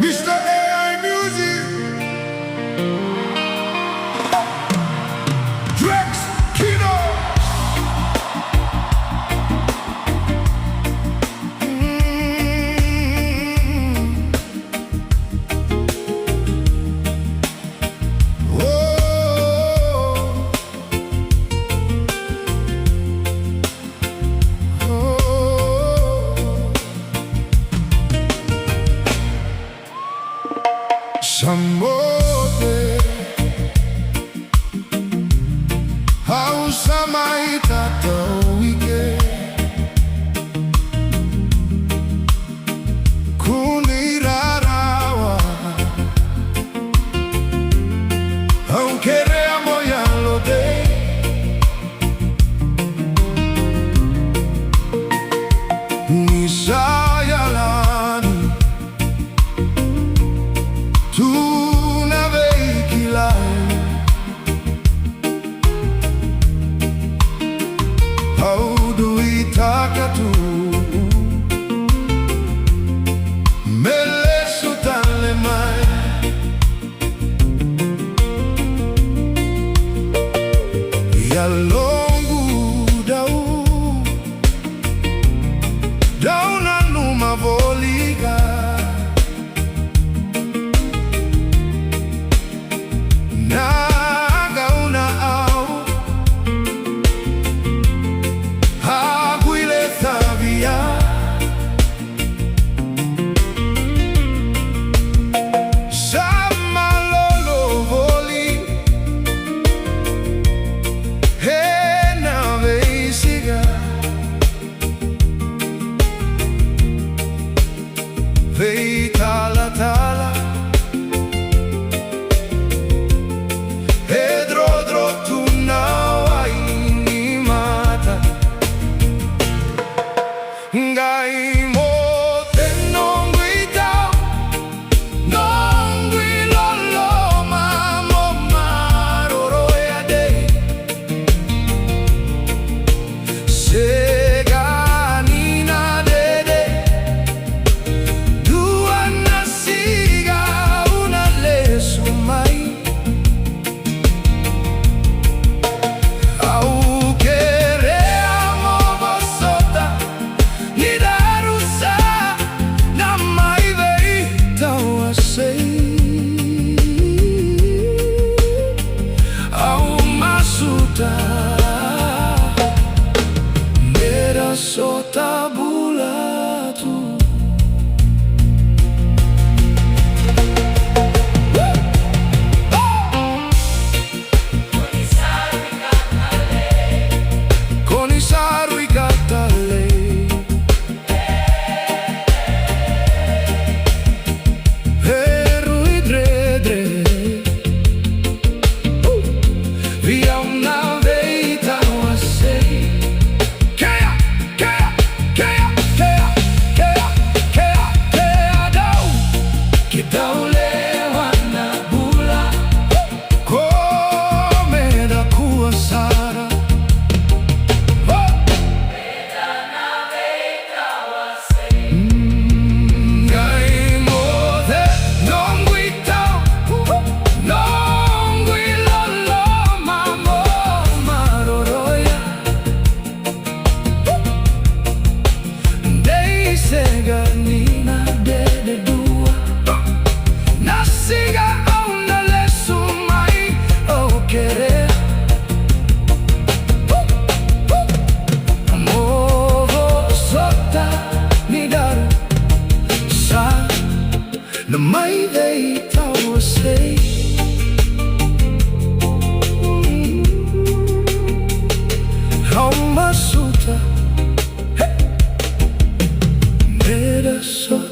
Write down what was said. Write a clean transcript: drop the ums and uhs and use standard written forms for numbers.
Mr. AI Music, Drex Kino. Sa Moce Sa Mai Tatau Eke kunirarawa aunque reamo ya lo de ni sayalani takatu melesu talemai ya longu dau nanu mavoliga Vei tala tala Edrodro tu nawa ini mata Ngai mote nongui tau Nongui lolo mamo maroro ya de Sota bulatu Konisaru ikatale Heru idredre Via una veita wasei Seganina dede dua Nasiga auna lesu mai o querer Amovo sota nidaru Sa Mai Tatau Eke How masuta So